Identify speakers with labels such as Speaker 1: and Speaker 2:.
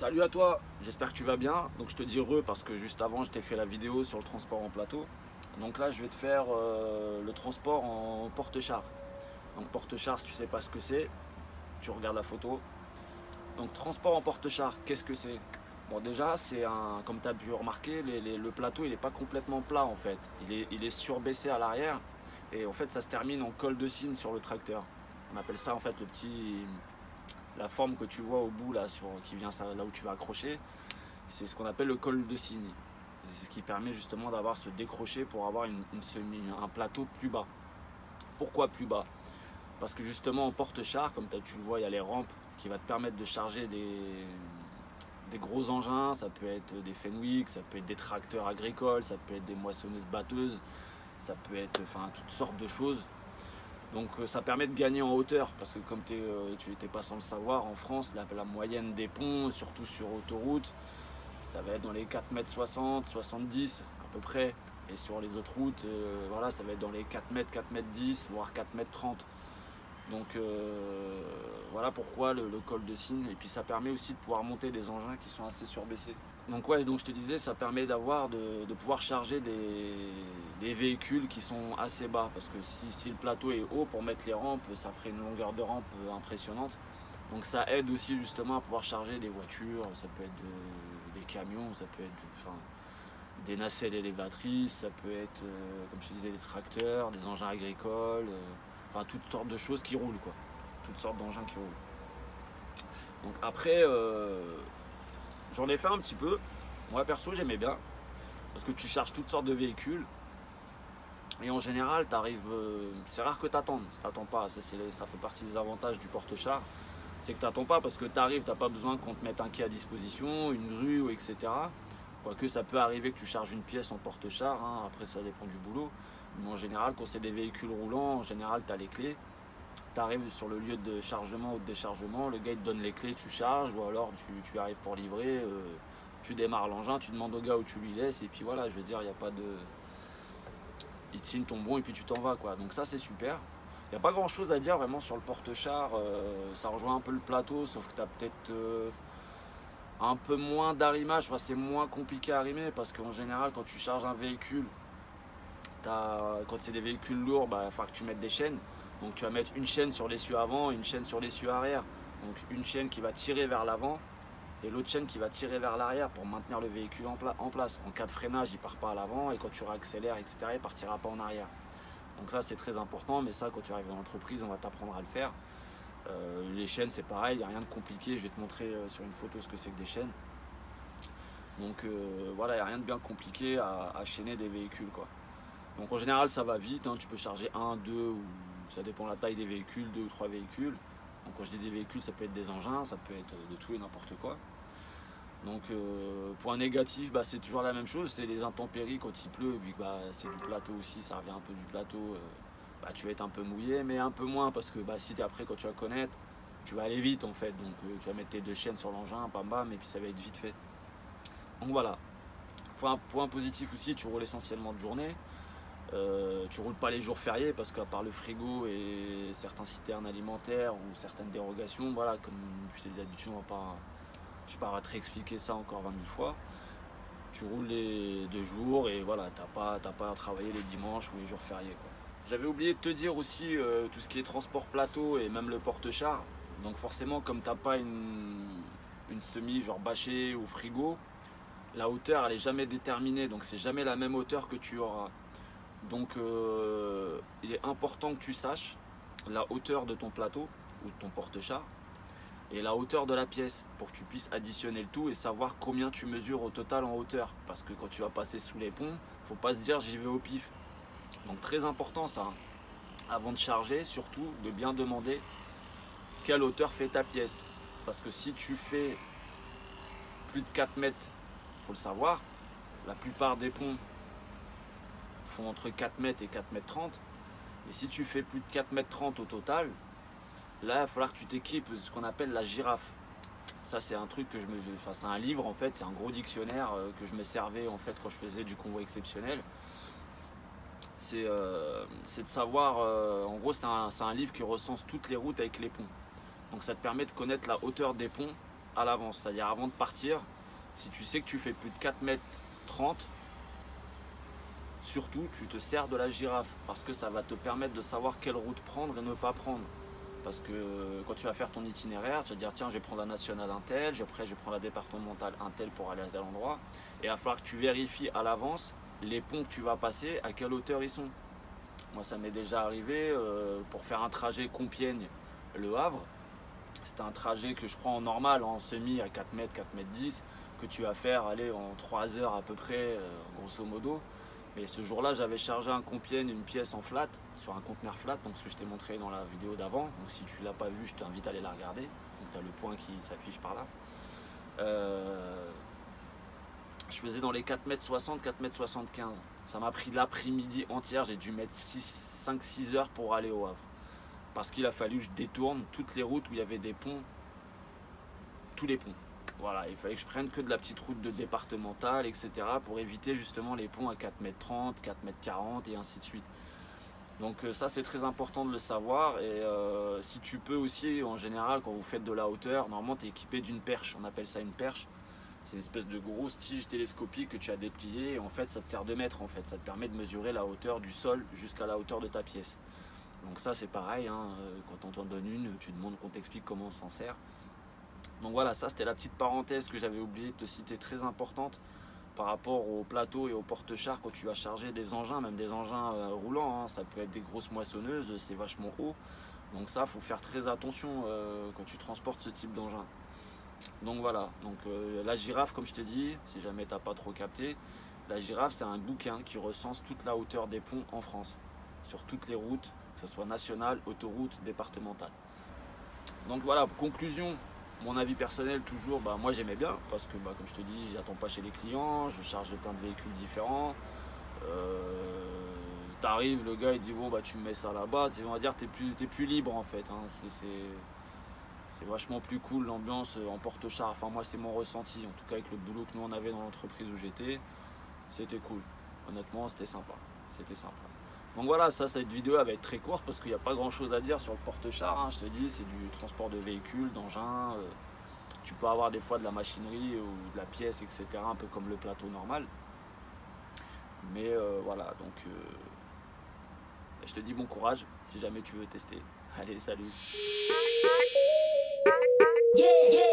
Speaker 1: Salut à toi, j'espère que tu vas bien. Donc je te dis parce que juste avant je t'ai fait la vidéo sur le transport en plateau. Donc là je vais te faire le transport en porte-char. Donc porte-char, si tu sais pas ce que c'est, tu regardes la photo. Donc transport en porte-char, qu'est-ce que c'est? Bon déjà c'est un, comme tu as pu remarquer, le plateau il n'est pas complètement plat en fait. Il est surbaissé à l'arrière et en fait ça se termine en col de cygne sur le tracteur. On appelle ça en fait la forme que tu vois au bout là, qui vient là où tu vas accrocher, c'est ce qu'on appelle le col de cygne. C'est ce qui permet justement d'avoir ce décroché pour avoir un plateau plus bas. Pourquoi plus bas? Parce que justement en porte-char, comme tu le vois, il y a les rampes qui vont te permettre de charger des gros engins. Ça peut être des Fenwick, ça peut être des tracteurs agricoles, ça peut être des moissonneuses batteuses, ça peut être toutes sortes de choses. Donc ça permet de gagner en hauteur, parce que comme tu n'étais pas sans le savoir, en France, la moyenne des ponts, surtout sur autoroute, ça va être dans les 4,60 m, 70 à peu près. Et sur les autres routes, voilà, ça va être dans les 4 m, 4,10 m, voire 4,30 m. Donc voilà pourquoi le col de cygne. Et puis ça permet aussi de pouvoir monter des engins qui sont assez surbaissés. Donc ouais, donc je te disais, ça permet de pouvoir charger des véhicules qui sont assez bas. Parce que si le plateau est haut, pour mettre les rampes, ça ferait une longueur de rampe impressionnante. Donc ça aide aussi justement à pouvoir charger des voitures, ça peut être des camions, ça peut être des nacelles élévatrices, ça peut être, comme je te disais, des tracteurs, des engins agricoles, toutes sortes de choses qui roulent, quoi. Toutes sortes d'engins qui roulent. Donc après, j'en ai fait un petit peu. Moi perso, j'aimais bien, parce que tu charges toutes sortes de véhicules. Et en général, c'est rare que tu attendes. T'attends pas, ça fait partie des avantages du porte-char. C'est que tu n'attends pas parce que tu arrives, tu n'as pas besoin qu'on te mette un quai à disposition, une grue, etc. Quoique ça peut arriver que tu charges une pièce en porte-char, hein, après ça dépend du boulot. Mais en général, quand c'est des véhicules roulants, en général, tu as les clés. Tu arrives sur le lieu de chargement ou de déchargement, le gars il te donne les clés, tu charges, ou alors tu arrives pour livrer, tu démarres l'engin, tu demandes au gars où tu lui laisses, et puis voilà, je veux dire, il n'y a pas de... Il te signe ton bon et puis tu t'en vas, quoi. Donc ça, c'est super. Il n'y a pas grand chose à dire vraiment sur le porte-char, ça rejoint un peu le plateau, sauf que tu as peut-être un peu moins d'arrimage, c'est moins compliqué à arrimer parce qu'en général quand tu charges un véhicule, quand c'est des véhicules lourds, il va falloir que tu mettes des chaînes. Donc tu vas mettre une chaîne sur l'essieu avant, une chaîne sur l'essieu arrière. Donc une chaîne qui va tirer vers l'avant et l'autre chaîne qui va tirer vers l'arrière pour maintenir le véhicule en place. En cas de freinage, il ne part pas à l'avant et quand tu réaccélères, etc., il ne partira pas en arrière. Donc ça c'est très important, mais ça quand tu arrives dans l'entreprise, on va t'apprendre à le faire. Les chaînes c'est pareil, il n'y a rien de compliqué, je vais te montrer sur une photo ce que c'est que des chaînes. Donc voilà, il n'y a rien de bien compliqué à chaîner des véhicules, quoi. Donc en général ça va vite, hein, tu peux charger 1, 2 ou ça dépend de la taille des véhicules, 2 ou 3 véhicules. Donc quand je dis des véhicules, ça peut être des engins, ça peut être de tout et n'importe quoi. Donc point négatif, c'est toujours la même chose, c'est les intempéries quand il pleut, vu que c'est du plateau aussi, ça revient un peu du plateau. Tu vas être un peu mouillé, mais un peu moins parce que si après quand tu vas connaître, tu vas aller vite en fait. Donc tu vas mettre tes deux chaînes sur l'engin, bam bam, et puis ça va être vite fait. Donc voilà. Point positif aussi, tu roules essentiellement de journée. Tu roules pas les jours fériés parce qu'à part le frigo et certains citernes alimentaires ou certaines dérogations, voilà, comme je t'ai dit d'habitude, je ne vais pas te réexpliquer ça encore 20 000 fois. Tu roules les 2 jours et voilà, t'as pas à travailler les dimanches ou les jours fériés, quoi. J'avais oublié de te dire aussi tout ce qui est transport plateau et même le porte-char. Donc forcément, comme tu n'as pas une semi genre bâchée ou frigo, la hauteur elle est jamais déterminée, donc c'est jamais la même hauteur que tu auras. Donc il est important que tu saches la hauteur de ton plateau ou de ton porte-char et la hauteur de la pièce pour que tu puisses additionner le tout et savoir combien tu mesures au total en hauteur. Parce que quand tu vas passer sous les ponts, faut pas se dire j'y vais au pif. Donc très important ça, hein. Avant de charger, surtout de bien demander quelle hauteur fait ta pièce. Parce que si tu fais plus de 4 mètres, il faut le savoir, la plupart des ponts font entre 4 mètres et 4 mètres 30. Et si tu fais plus de 4 mètres 30 au total, là il va falloir que tu t'équipes ce qu'on appelle la girafe. Ça c'est un truc que c'est un livre en fait, c'est un gros dictionnaire que je me servais en fait quand je faisais du convoi exceptionnel. C'est de savoir, en gros c'est un livre qui recense toutes les routes avec les ponts. Donc ça te permet de connaître la hauteur des ponts à l'avance. C'est-à-dire avant de partir, si tu sais que tu fais plus de 4,30 m, surtout tu te sers de la girafe parce que ça va te permettre de savoir quelle route prendre et ne pas prendre. Parce que quand tu vas faire ton itinéraire, tu vas dire tiens, je vais prendre la nationale un tel, après je vais prendre la départementale un tel pour aller à tel endroit. Et il va falloir que tu vérifies à l'avance les ponts que tu vas passer, à quelle hauteur ils sont. Moi ça m'est déjà arrivé pour faire un trajet Compiègne-Le Havre. C'était un trajet que je prends en normal, en semi à 4 mètres, 4,10 m, que tu vas faire aller en 3 heures à peu près, grosso modo. Mais ce jour-là, j'avais chargé un Compiègne, une pièce en flat, sur un conteneur flat, donc ce que je t'ai montré dans la vidéo d'avant. Donc si tu ne l'as pas vu, je t'invite à aller la regarder. Donc tu as le point qui s'affiche par là. Je faisais dans les 4,60 m, 4,75 m. Ça m'a pris l'après-midi entière, j'ai dû mettre 5-6 heures pour aller au Havre. Parce qu'il a fallu que je détourne toutes les routes où il y avait des ponts, tous les ponts. Voilà, il fallait que je prenne que de la petite route de départementale, etc. pour éviter justement les ponts à 4,30 m, 4,40 m et ainsi de suite. Donc ça c'est très important de le savoir. Et si tu peux aussi, en général, quand vous faites de la hauteur, normalement tu es équipé d'une perche, on appelle ça une perche. C'est une espèce de grosse tige télescopique que tu as dépliée et en fait ça te sert de mètre en fait. Ça te permet de mesurer la hauteur du sol jusqu'à la hauteur de ta pièce. Donc ça c'est pareil, hein, quand on t'en donne une, tu demandes qu'on t'explique comment on s'en sert. Donc voilà, ça c'était la petite parenthèse que j'avais oublié de te citer, très importante par rapport au plateau et au porte-char quand tu vas charger des engins, même des engins roulants, hein. Ça peut être des grosses moissonneuses, c'est vachement haut. Donc ça, faut faire très attention quand tu transportes ce type d'engin. Donc voilà, donc la girafe, comme je t'ai dit, si jamais t'as pas trop capté, la girafe c'est un bouquin qui recense toute la hauteur des ponts en France, sur toutes les routes, que ce soit nationale, autoroute, départementale. Donc voilà, conclusion, mon avis personnel toujours, moi j'aimais bien, parce que comme je te dis, j'attends pas chez les clients, je charge plein de véhicules différents. T'arrives, le gars il dit bon tu me mets ça là-bas, on va dire t'es plus libre en fait, hein. C'est vachement plus cool l'ambiance en porte-char, enfin moi c'est mon ressenti, en tout cas avec le boulot que nous on avait dans l'entreprise où j'étais, c'était cool, honnêtement c'était sympa, Donc voilà, cette vidéo elle va être très courte parce qu'il n'y a pas grand chose à dire sur le porte-char, hein. Je te dis, c'est du transport de véhicules, d'engins, tu peux avoir des fois de la machinerie ou de la pièce, etc., un peu comme le plateau normal. Mais voilà, donc je te dis bon courage si jamais tu veux tester. Allez, salut. Yeah, yeah.